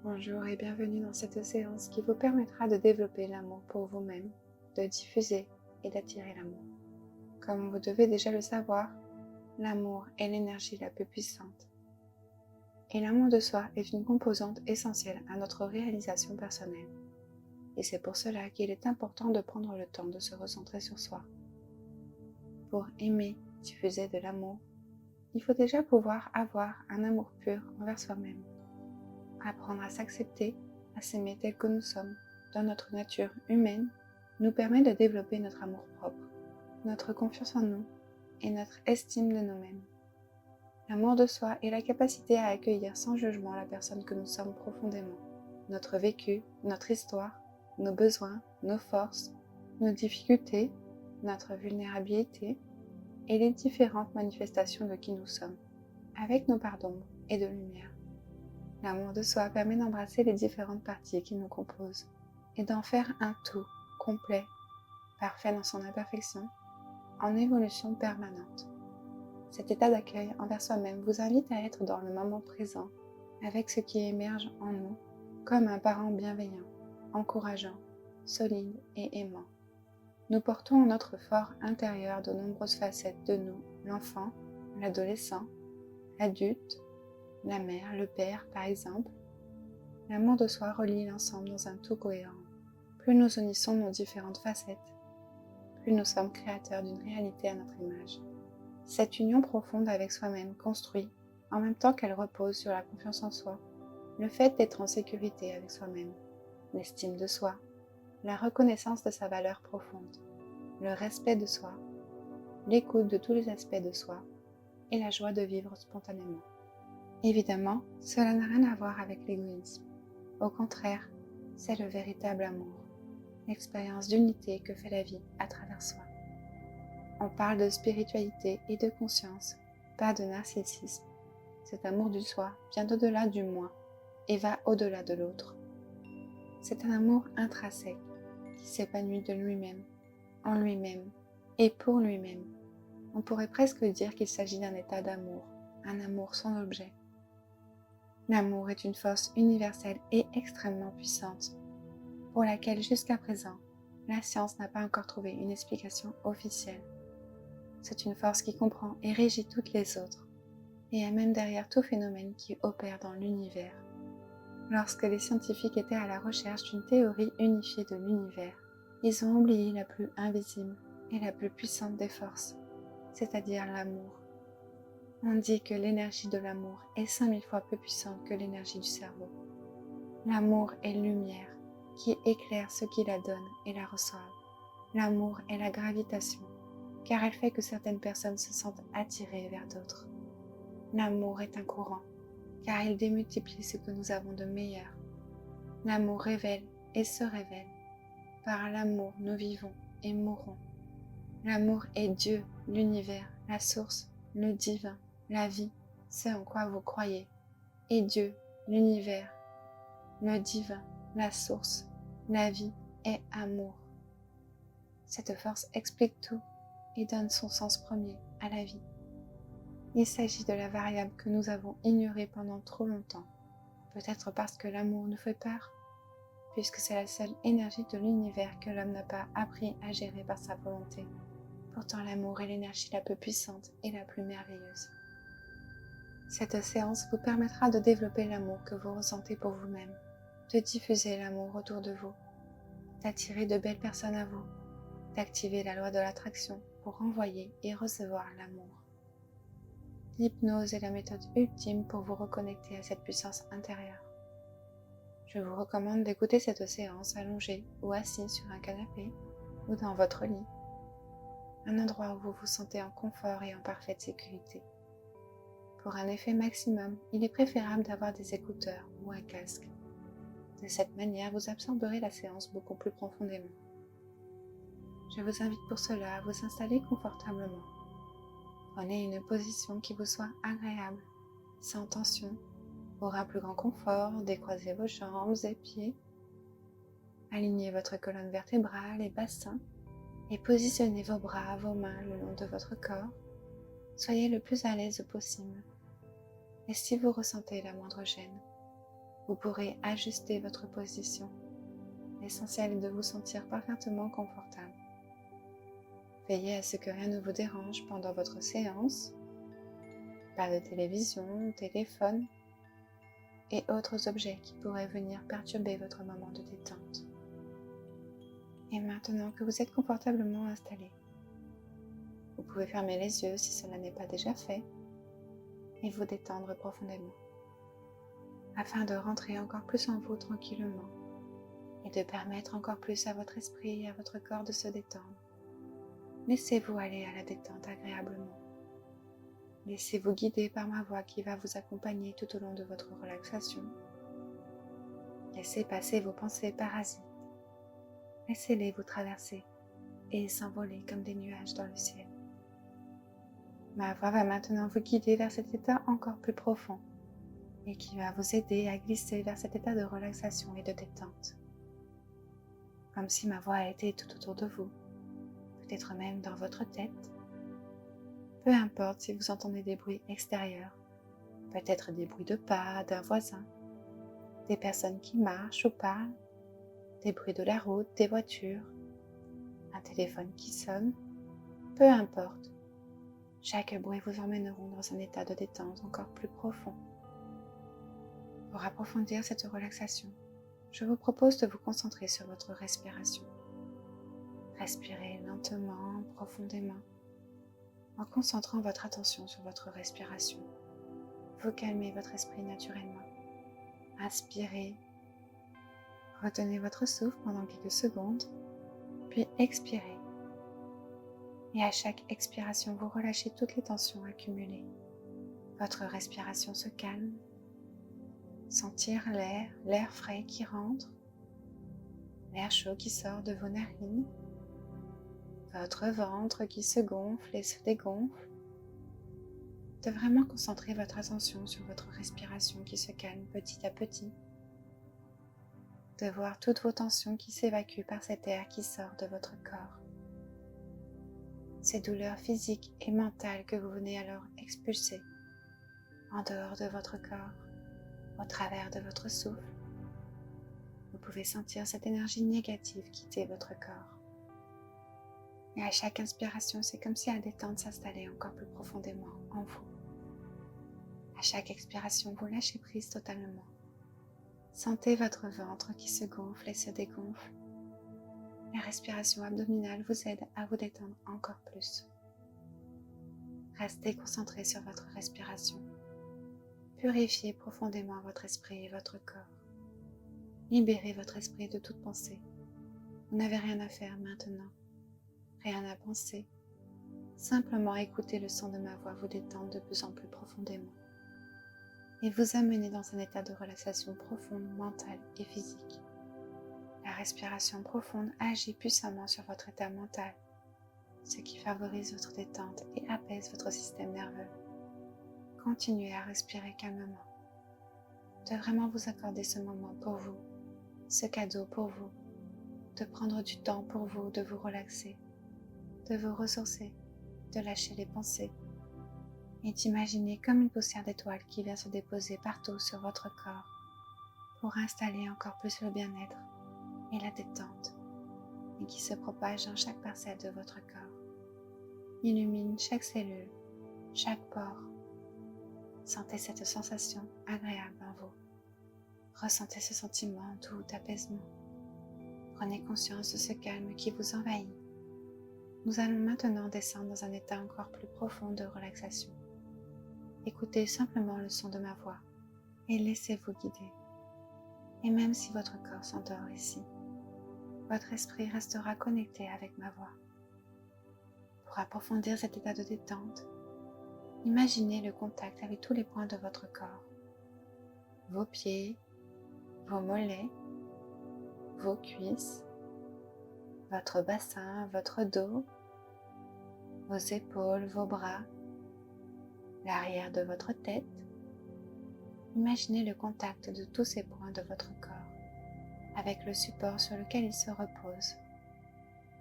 Bonjour et bienvenue dans cette séance qui vous permettra de développer l'amour pour vous-même, de diffuser et d'attirer l'amour. Comme vous devez déjà le savoir, l'amour est l'énergie la plus puissante. Et l'amour de soi est une composante essentielle à notre réalisation personnelle. Et c'est pour cela qu'il est important de prendre le temps de se recentrer sur soi. Pour aimer, diffuser de l'amour, il faut déjà pouvoir avoir un amour pur envers soi-même. Apprendre à s'accepter, à s'aimer tel que nous sommes, dans notre nature humaine, nous permet de développer notre amour-propre, notre confiance en nous et notre estime de nous-mêmes. L'amour de soi est la capacité à accueillir sans jugement la personne que nous sommes profondément, notre vécu, notre histoire, nos besoins, nos forces, nos difficultés, notre vulnérabilité et les différentes manifestations de qui nous sommes, avec nos parts d'ombre et de lumière. L'amour de soi permet d'embrasser les différentes parties qui nous composent et d'en faire un tout complet, parfait dans son imperfection, en évolution permanente. Cet état d'accueil envers soi-même vous invite à être dans le moment présent avec ce qui émerge en nous comme un parent bienveillant, encourageant, solide et aimant. Nous portons en notre fort intérieur de nombreuses facettes de nous, l'enfant, l'adolescent, l'adulte, la mère, le père par exemple. L'amour de soi relie l'ensemble dans un tout cohérent. Plus nous unissons nos différentes facettes, plus nous sommes créateurs d'une réalité à notre image. Cette union profonde avec soi-même construit, en même temps qu'elle repose sur la confiance en soi, le fait d'être en sécurité avec soi-même, l'estime de soi, la reconnaissance de sa valeur profonde, le respect de soi, l'écoute de tous les aspects de soi et la joie de vivre spontanément. Évidemment, cela n'a rien à voir avec l'égoïsme. Au contraire, c'est le véritable amour, l'expérience d'unité que fait la vie à travers soi. On parle de spiritualité et de conscience, pas de narcissisme. Cet amour du soi vient au-delà du moi et va au-delà de l'autre. C'est un amour intrinsèque qui s'épanouit de lui-même, en lui-même et pour lui-même. On pourrait presque dire qu'il s'agit d'un état d'amour, un amour sans objet. L'amour est une force universelle et extrêmement puissante, pour laquelle jusqu'à présent, la science n'a pas encore trouvé une explication officielle. C'est une force qui comprend et régit toutes les autres, et est même derrière tout phénomène qui opère dans l'univers. Lorsque les scientifiques étaient à la recherche d'une théorie unifiée de l'univers, ils ont oublié la plus invisible et la plus puissante des forces, c'est-à-dire l'amour. On dit que l'énergie de l'amour est 5000 fois plus puissante que l'énergie du cerveau. L'amour est lumière qui éclaire ceux qui la donnent et la reçoivent. L'amour est la gravitation, car elle fait que certaines personnes se sentent attirées vers d'autres. L'amour est un courant, car il démultiplie ce que nous avons de meilleur. L'amour révèle et se révèle. Par l'amour, nous vivons et mourons. L'amour est Dieu, l'univers, la source, le divin, la vie, ce en quoi vous croyez. Et Dieu, l'univers, le divin, la source, la vie est amour. Cette force explique tout et donne son sens premier à la vie. Il s'agit de la variable que nous avons ignorée pendant trop longtemps, peut-être parce que l'amour nous fait peur, puisque c'est la seule énergie de l'univers que l'homme n'a pas appris à gérer par sa volonté. Pourtant l'amour est l'énergie la plus puissante et la plus merveilleuse. Cette séance vous permettra de développer l'amour que vous ressentez pour vous-même, de diffuser l'amour autour de vous, d'attirer de belles personnes à vous, d'activer la loi de l'attraction pour envoyer et recevoir l'amour. L'hypnose est la méthode ultime pour vous reconnecter à cette puissance intérieure. Je vous recommande d'écouter cette séance allongée ou assis sur un canapé ou dans votre lit, un endroit où vous vous sentez en confort et en parfaite sécurité. Pour un effet maximum, il est préférable d'avoir des écouteurs ou un casque. De cette manière, vous absorberez la séance beaucoup plus profondément. Je vous invite pour cela à vous installer confortablement. Prenez une position qui vous soit agréable, sans tension. Pour un plus grand confort, décroisez vos jambes et pieds. Alignez votre colonne vertébrale et bassin et positionnez vos bras, vos mains le long de votre corps. Soyez le plus à l'aise possible. Et si vous ressentez la moindre gêne, Vous pourrez ajuster votre position. L'essentiel est de vous sentir parfaitement confortable. Veillez à ce que rien ne vous dérange pendant votre séance. Pas de télévision, téléphone et autres objets qui pourraient venir perturber votre moment de détente. Et maintenant que vous êtes confortablement installé, vous pouvez fermer les yeux si cela n'est pas déjà fait et vous détendre profondément afin de rentrer encore plus en vous tranquillement et de permettre encore plus à votre esprit et à votre corps de se détendre. Laissez-vous aller à la détente agréablement. Laissez-vous guider par ma voix qui va vous accompagner tout au long de votre relaxation. Laissez passer vos pensées parasites. Laissez-les vous traverser et s'envoler comme des nuages dans le ciel. Ma voix va maintenant vous guider vers cet état encore plus profond et qui va vous aider à glisser vers cet état de relaxation et de détente. Comme si ma voix était tout autour de vous, peut-être même dans votre tête. Peu importe si vous entendez des bruits extérieurs, peut-être des bruits de pas d'un voisin, des personnes qui marchent ou parlent, des bruits de la route, des voitures, un téléphone qui sonne, peu importe. Chaque bruit vous emmèneront dans un état de détente encore plus profond. Pour approfondir cette relaxation, je vous propose de vous concentrer sur votre respiration. Respirez lentement, profondément, en concentrant votre attention sur votre respiration. Vous calmez votre esprit naturellement. Inspirez, retenez votre souffle pendant quelques secondes, puis expirez. Et à chaque expiration, vous relâchez toutes les tensions accumulées. Votre respiration se calme. Sentir l'air frais qui rentre, l'air chaud qui sort de vos narines, votre ventre qui se gonfle et se dégonfle. De vraiment concentrer votre attention sur votre respiration qui se calme petit à petit. De voir toutes vos tensions qui s'évacuent par cet air qui sort de votre corps. Ces douleurs physiques et mentales que vous venez alors expulser en dehors de votre corps, au travers de votre souffle. Vous pouvez sentir cette énergie négative quitter votre corps. Et à chaque inspiration, c'est comme si la détente s'installait encore plus profondément en vous. À chaque expiration, vous lâchez prise totalement. Sentez votre ventre qui se gonfle et se dégonfle. La respiration abdominale vous aide à vous détendre encore plus. Restez concentré sur votre respiration. Purifiez profondément votre esprit et votre corps. Libérez votre esprit de toute pensée. Vous n'avez rien à faire maintenant, rien à penser. Simplement écoutez le son de ma voix vous détendre de plus en plus profondément et vous amener dans un état de relaxation profonde, mentale et physique. La respiration profonde agit puissamment sur votre état mental, ce qui favorise votre détente et apaise votre système nerveux. Continuez à respirer calmement, de vraiment vous accorder ce moment pour vous, ce cadeau pour vous, de prendre du temps pour vous, de vous relaxer, de vous ressourcer, de lâcher les pensées et d'imaginer comme une poussière d'étoiles qui vient se déposer partout sur votre corps pour installer encore plus le bien-être et la détente et qui se propage dans chaque parcelle de votre corps, illumine chaque cellule, chaque pore. Sentez cette sensation agréable en vous. Ressentez ce sentiment doux d'apaisement. Prenez conscience de ce calme qui vous envahit. Nous allons maintenant descendre dans un état encore plus profond de relaxation. Écoutez simplement le son de ma voix et laissez-vous guider. Et même si votre corps s'endort ici, votre esprit restera connecté avec ma voix. Pour approfondir cet état de détente, imaginez le contact avec tous les points de votre corps. Vos pieds, vos mollets, vos cuisses, votre bassin, votre dos, vos épaules, vos bras, l'arrière de votre tête. Imaginez le contact de tous ces points de votre corps avec le support sur lequel il se repose,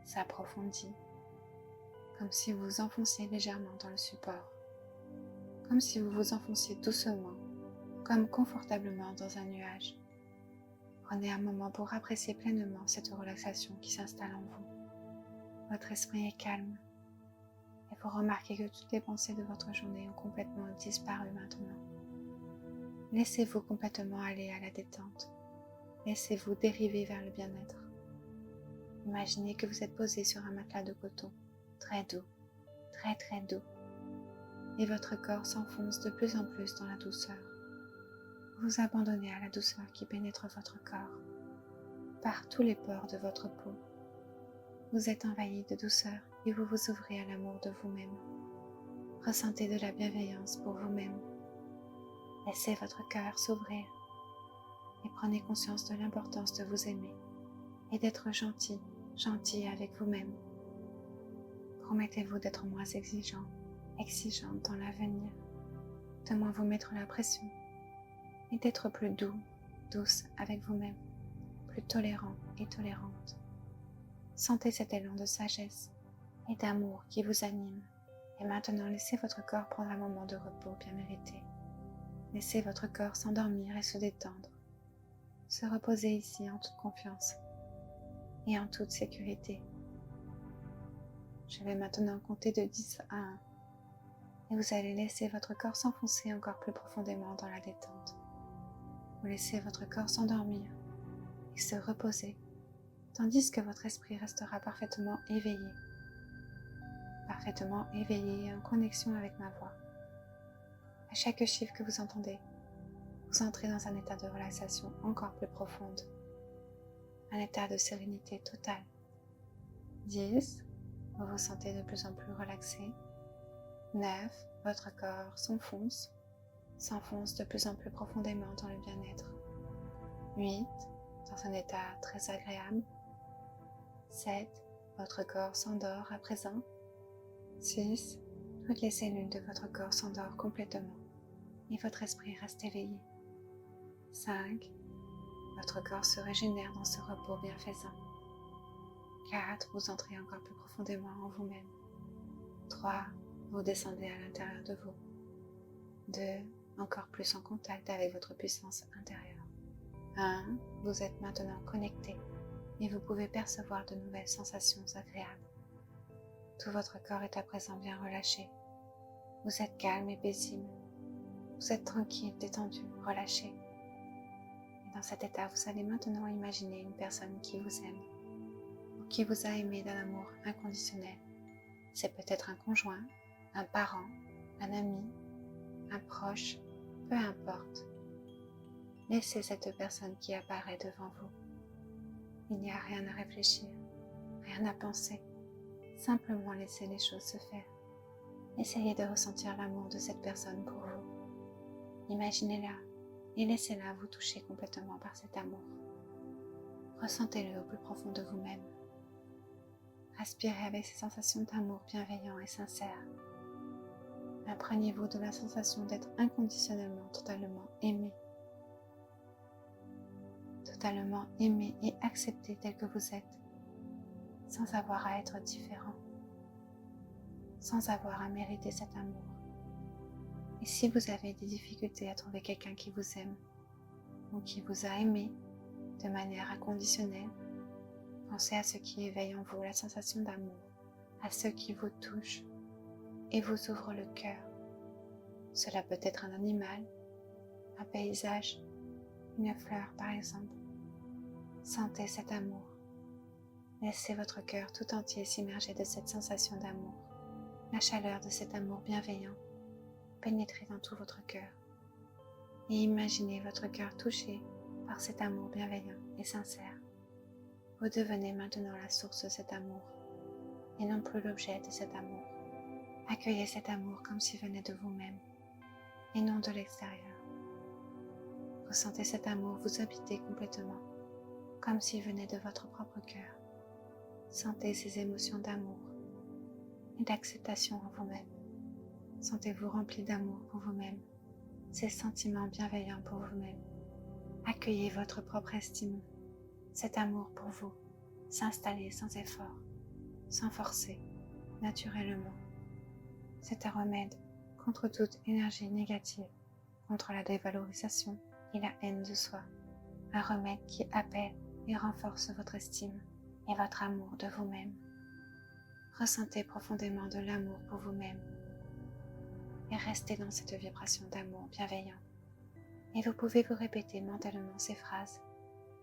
s'approfondit, comme si vous vous enfonciez légèrement dans le support, comme si vous vous enfonciez doucement comme confortablement dans un nuage. Prenez un moment pour apprécier pleinement cette relaxation qui s'installe en vous. Votre esprit est calme et vous remarquez que toutes les pensées de votre journée ont complètement disparu maintenant. Laissez-vous complètement aller à la détente. Laissez-vous dériver vers le bien-être. Imaginez que vous êtes posé sur un matelas de coton, très doux, très doux, et votre corps s'enfonce de plus en plus dans la douceur. Vous vous abandonnez à la douceur qui pénètre votre corps, par tous les pores de votre peau. Vous êtes envahi de douceur et vous vous ouvrez à l'amour de vous-même. Ressentez de la bienveillance pour vous-même. Laissez votre cœur s'ouvrir et prenez conscience de l'importance de vous aimer et d'être gentil avec vous-même. Promettez-vous d'être moins exigeante dans l'avenir, de moins vous mettre la pression et d'être plus douce avec vous-même, plus tolérant et tolérante. Sentez cet élan de sagesse et d'amour qui vous anime. Et maintenant, laissez votre corps prendre un moment de repos bien mérité. Laissez votre corps s'endormir et se détendre. Se reposer ici en toute confiance et en toute sécurité. Je vais maintenant compter de 10 à 1 et vous allez laisser votre corps s'enfoncer encore plus profondément dans la détente. Vous laissez votre corps s'endormir et se reposer, tandis que votre esprit restera parfaitement éveillé et en connexion avec ma voix. À chaque chiffre que vous entendez, vous entrez dans un état de relaxation encore plus profonde, un état de sérénité totale. 10, vous vous sentez de plus en plus relaxé. 9, votre corps s'enfonce de plus en plus profondément dans le bien-être. 8, dans un état très agréable. 7, votre corps s'endort à présent. 6, toutes les cellules de votre corps s'endorment complètement et votre esprit reste éveillé. 5, votre corps se régénère dans ce repos bienfaisant. 4, vous entrez encore plus profondément en vous-même. 3, vous descendez à l'intérieur de vous. 2, encore plus en contact avec votre puissance intérieure. 1, vous êtes maintenant connecté et vous pouvez percevoir de nouvelles sensations agréables. Tout votre corps est à présent bien relâché. Vous êtes calme et paisible. Vous êtes tranquille, détendu, relâché. Et dans cet état, vous allez maintenant imaginer une personne qui vous aime ou qui vous a aimé d'un amour inconditionnel. C'est peut-être un conjoint, un parent, un ami, un proche, peu importe. Laissez cette personne qui apparaît devant vous. Il n'y a rien à réfléchir, rien à penser. Simplement laissez les choses se faire. Essayez de ressentir l'amour de cette personne pour vous. Imaginez-la et laissez-la vous toucher complètement par cet amour. Ressentez-le au plus profond de vous-même. Respirez avec ces sensations d'amour bienveillant et sincère. Imprégnez-vous de la sensation d'être inconditionnellement, totalement aimé et accepté tel que vous êtes, sans avoir à être différent, sans avoir à mériter cet amour. Et si vous avez des difficultés à trouver quelqu'un qui vous aime ou qui vous a aimé de manière inconditionnelle, pensez à ce qui éveille en vous la sensation d'amour, à ce qui vous touche et vous ouvre le cœur. Cela peut être un animal, un paysage, une fleur par exemple. Sentez cet amour. Laissez votre cœur tout entier s'immerger de cette sensation d'amour, la chaleur de cet amour bienveillant pénétrer dans tout votre cœur. Et imaginez votre cœur touché par cet amour bienveillant et sincère. Vous devenez maintenant la source de cet amour et non plus l'objet de cet amour. Accueillez cet amour comme s'il venait de vous-même et non de l'extérieur. Ressentez cet amour vous habiter complètement, comme s'il venait de votre propre cœur. Sentez ces émotions d'amour et d'acceptation en vous-même. Sentez-vous rempli d'amour pour vous-même, ces sentiments bienveillants pour vous-même. Accueillez votre propre estime, cet amour pour vous, s'installer sans effort, sans forcer, naturellement. C'est un remède contre toute énergie négative contre la dévalorisation et la haine de soi. Un remède qui appelle et renforce votre estime et votre amour de vous-même. Ressentez profondément de l'amour pour vous-même et restez dans cette vibration d'amour bienveillant. Et vous pouvez vous répéter mentalement ces phrases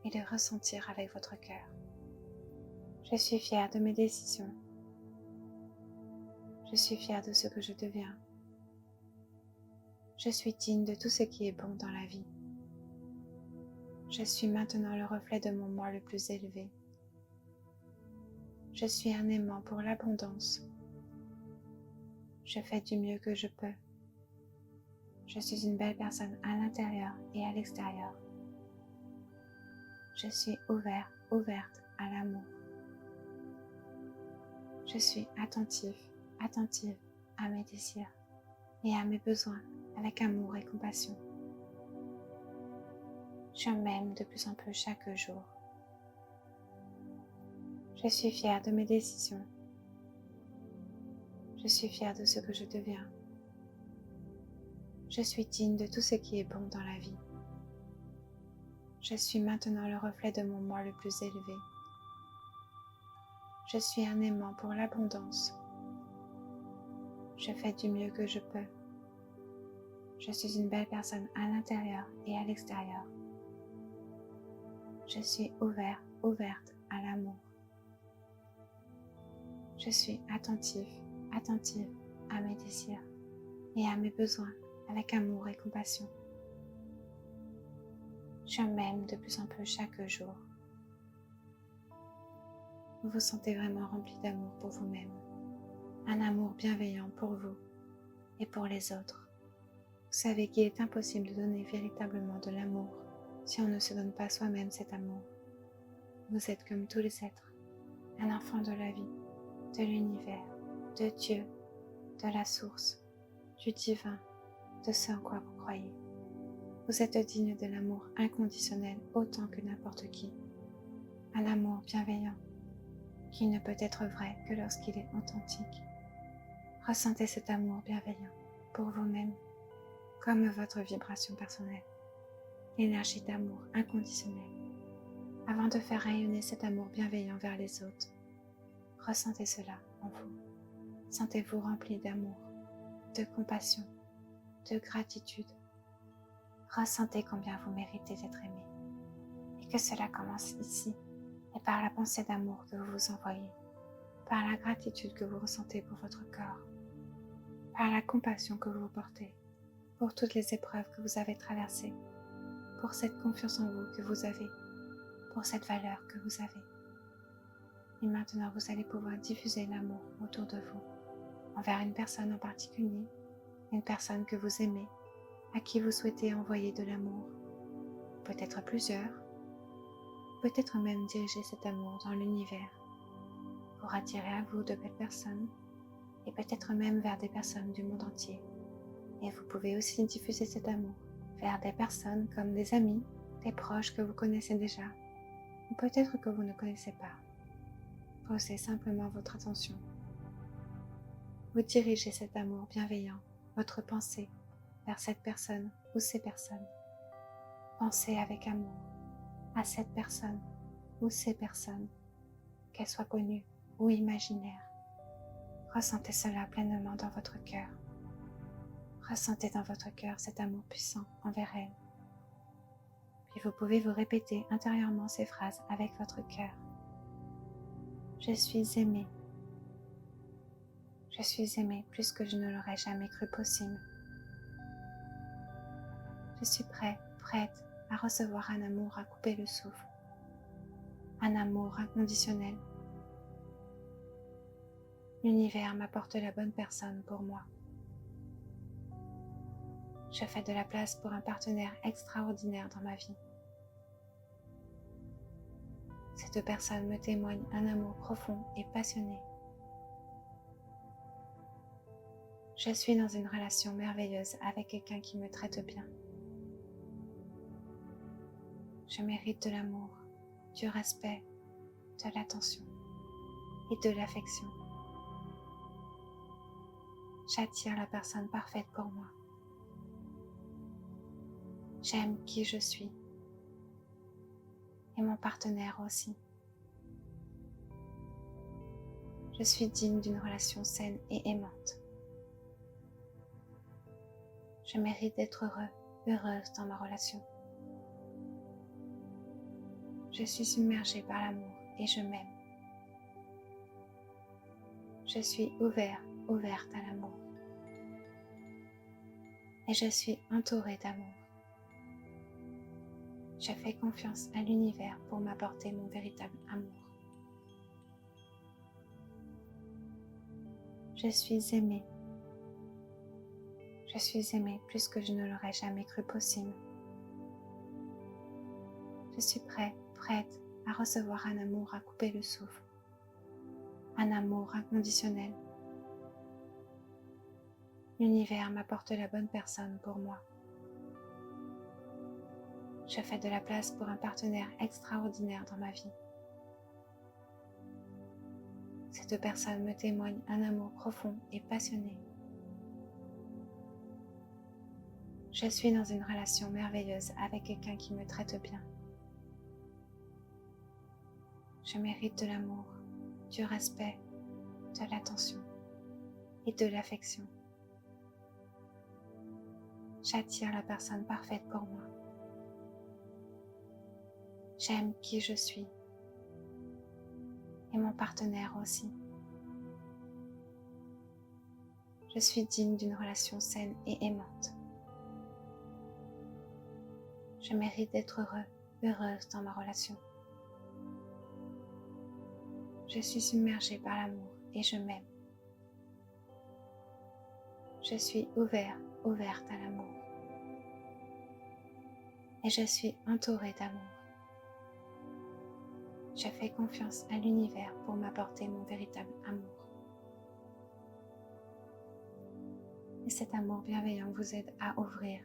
et les ressentir avec votre cœur. Je suis fière de mes décisions. Je suis fière de ce que je deviens. Je suis digne de tout ce qui est bon dans la vie. Je suis maintenant le reflet de mon moi le plus élevé. Je suis un aimant pour l'abondance. Je fais du mieux que je peux. Je suis une belle personne à l'intérieur et à l'extérieur. Je suis ouverte à l'amour. Je suis attentive à mes désirs et à mes besoins avec amour et compassion. Je m'aime de plus en plus chaque jour. Je suis fière de mes décisions. Je suis fière de ce que je deviens. Je suis digne de tout ce qui est bon dans la vie. Je suis maintenant le reflet de mon moi le plus élevé. Je suis un aimant pour l'abondance. Je fais du mieux que je peux. Je suis une belle personne à l'intérieur et à l'extérieur. Je suis ouverte à l'amour. Je suis attentive à mes désirs et à mes besoins avec amour et compassion. Je m'aime de plus en plus chaque jour. Vous vous sentez vraiment rempli d'amour pour vous-même, un amour bienveillant pour vous et pour les autres. Vous savez qu'il est impossible de donner véritablement de l'amour si on ne se donne pas soi-même cet amour. Vous êtes comme tous les êtres, un enfant de la vie, de l'univers, de Dieu, de la source, du divin, de ce en quoi vous croyez. Vous êtes digne de l'amour inconditionnel autant que n'importe qui. Un amour bienveillant qui ne peut être vrai que lorsqu'il est authentique. Ressentez cet amour bienveillant pour vous-même comme votre vibration personnelle, l'énergie d'amour inconditionnel. Avant de faire rayonner cet amour bienveillant vers les autres, ressentez cela en vous. Sentez-vous rempli d'amour, de compassion, de gratitude. Ressentez combien vous méritez d'être aimé et que cela commence ici et par la pensée d'amour que vous vous envoyez, par la gratitude que vous ressentez pour votre corps, par la compassion que vous portez pour toutes les épreuves que vous avez traversées, pour cette confiance en vous que vous avez, pour cette valeur que vous avez. Et maintenant, vous allez pouvoir diffuser l'amour autour de vous, envers une personne en particulier, une personne que vous aimez, à qui vous souhaitez envoyer de l'amour, peut-être plusieurs, peut-être même diriger cet amour dans l'univers pour attirer à vous de belles personnes et peut-être même vers des personnes du monde entier. Et vous pouvez aussi diffuser cet amour vers des personnes comme des amis, des proches que vous connaissez déjà ou peut-être que vous ne connaissez pas. Posez simplement votre attention. Vous dirigez cet amour bienveillant, votre pensée, vers cette personne ou ces personnes. Pensez avec amour à cette personne ou ces personnes, qu'elles soient connues ou imaginaires. Ressentez cela pleinement dans votre cœur. Ressentez dans votre cœur cet amour puissant envers elles. Puis vous pouvez vous répéter intérieurement ces phrases avec votre cœur. Je suis aimée. Je suis aimée plus que je ne l'aurais jamais cru possible. Je suis prête à recevoir un amour à couper le souffle. Un amour inconditionnel. L'univers m'apporte la bonne personne pour moi. Je fais de la place pour un partenaire extraordinaire dans ma vie. Ces deux personnes me témoignent un amour profond et passionné. Je suis dans une relation merveilleuse avec quelqu'un qui me traite bien. Je mérite de l'amour, du respect, de l'attention et de l'affection. J'attire la personne parfaite pour moi. J'aime qui je suis et mon partenaire aussi. Je suis digne d'une relation saine et aimante. Je mérite d'être heureuse dans ma relation. Je suis submergée par l'amour et je m'aime. Je suis ouverte à l'amour. Et je suis entourée d'amour. Je fais confiance à l'univers pour m'apporter mon véritable amour. Je suis aimée. Je suis aimée plus que je ne l'aurais jamais cru possible. Je suis prête à recevoir un amour à couper le souffle. Un amour inconditionnel. L'univers m'apporte la bonne personne pour moi. Je fais de la place pour un partenaire extraordinaire dans ma vie. Ces deux personnes me témoignent un amour profond et passionné. Je suis dans une relation merveilleuse avec quelqu'un qui me traite bien. Je mérite de l'amour, du respect, de l'attention et de l'affection. J'attire la personne parfaite pour moi. J'aime qui je suis et mon partenaire aussi. Je suis digne d'une relation saine et aimante. Je mérite d'être heureuse dans ma relation. Je suis submergée par l'amour et je m'aime. Je suis ouverte à l'amour. Et je suis entourée d'amour. Je fais confiance à l'univers pour m'apporter mon véritable amour. Et cet amour bienveillant vous aide à ouvrir,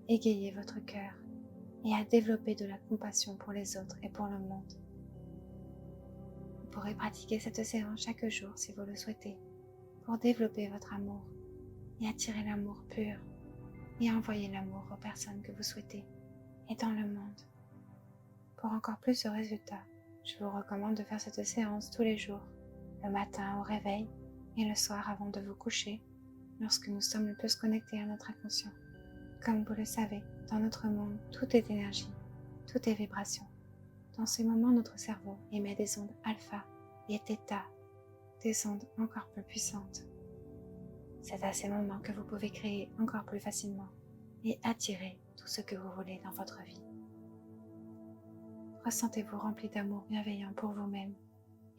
égayer votre cœur et à développer de la compassion pour les autres et pour le monde. Vous pourrez pratiquer cette séance chaque jour si vous le souhaitez pour développer votre amour et attirer l'amour pur et envoyer l'amour aux personnes que vous souhaitez et dans le monde. Pour encore plus de résultats, je vous recommande de faire cette séance tous les jours, le matin au réveil et le soir avant de vous coucher, lorsque nous sommes le plus connectés à notre inconscient. Comme vous le savez, dans notre monde, tout est énergie, tout est vibration. Dans ces moments, notre cerveau émet des ondes alpha et theta, des ondes encore plus puissantes. C'est à ces moments que vous pouvez créer encore plus facilement et attirer tout ce que vous voulez dans votre vie. Ressentez-vous rempli d'amour bienveillant pour vous-même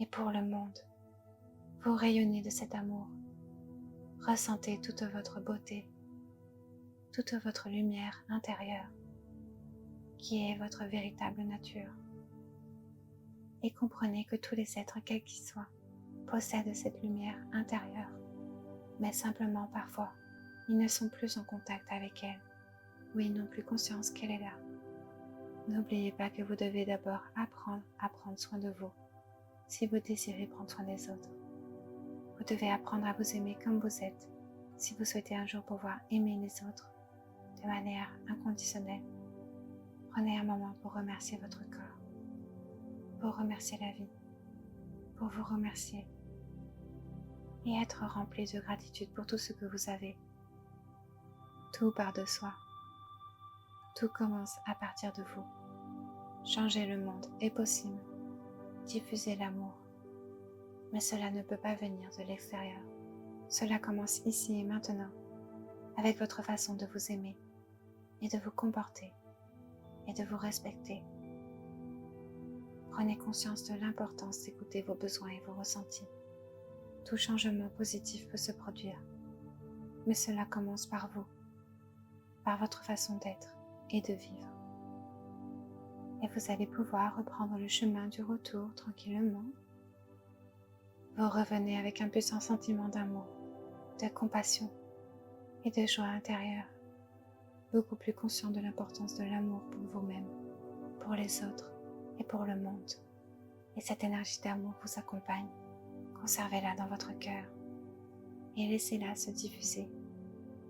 et pour le monde. Vous rayonnez de cet amour. Ressentez toute votre beauté, toute votre lumière intérieure, qui est votre véritable nature. Et comprenez que tous les êtres, quels qu'ils soient, possèdent cette lumière intérieure, mais simplement parfois, ils ne sont plus en contact avec elle, ou ils n'ont plus conscience qu'elle est là. N'oubliez pas que vous devez d'abord apprendre à prendre soin de vous, si vous désirez prendre soin des autres. Vous devez apprendre à vous aimer comme vous êtes, si vous souhaitez un jour pouvoir aimer les autres de manière inconditionnelle. Prenez un moment pour remercier votre corps, pour remercier la vie, pour vous remercier et être rempli de gratitude pour tout ce que vous avez. Tout part de soi. Tout commence à partir de vous. Changer le monde est possible. Diffuser l'amour. Mais cela ne peut pas venir de l'extérieur. Cela commence ici et maintenant, avec votre façon de vous aimer et de vous comporter et de vous respecter. Prenez conscience de l'importance d'écouter vos besoins et vos ressentis. Tout changement positif peut se produire, mais cela commence par vous, par votre façon d'être et de vivre. Et vous allez pouvoir reprendre le chemin du retour tranquillement. Vous revenez avec un puissant sentiment d'amour, de compassion et de joie intérieure, beaucoup plus conscient de l'importance de l'amour pour vous-même, pour les autres et pour le monde. Et cette énergie d'amour vous accompagne. Conservez-la dans votre cœur et laissez-la se diffuser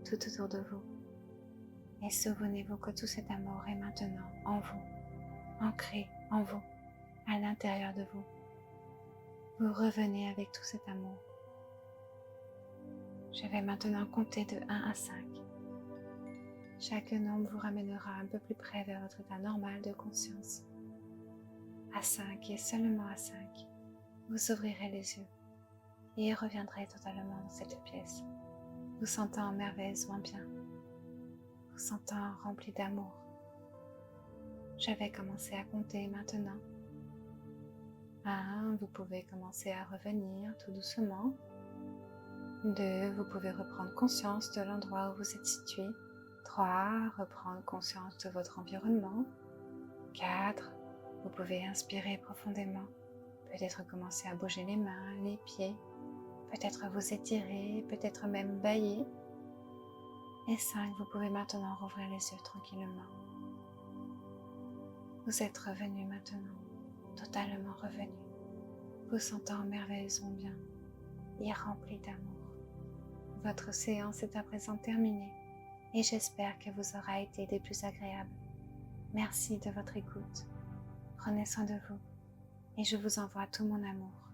tout autour de vous. Et souvenez-vous que tout cet amour est maintenant en vous, ancré en vous, à l'intérieur de vous. Vous revenez avec tout cet amour. Je vais maintenant compter de 1 à 5. Chaque nombre vous ramènera un peu plus près vers votre état normal de conscience. À 5 et seulement à 5, vous ouvrirez les yeux et reviendrez totalement dans cette pièce, vous sentant merveilleusement bien, vous sentant rempli d'amour. Je vais commencer à compter maintenant. 1, vous pouvez commencer à revenir tout doucement. 2, vous pouvez reprendre conscience de l'endroit où vous êtes situé. 3, reprendre conscience de votre environnement. 4, vous pouvez inspirer profondément. Peut-être commencer à bouger les mains, les pieds. Peut-être vous étirer, peut-être même bâiller. Et 5, vous pouvez maintenant rouvrir les yeux tranquillement. Vous êtes revenu maintenant, totalement revenu, vous sentant merveilleusement bien et rempli d'amour. Votre séance est à présent terminée et j'espère qu'elle vous aura été des plus agréables. Merci de votre écoute. Prenez soin de vous et je vous envoie tout mon amour.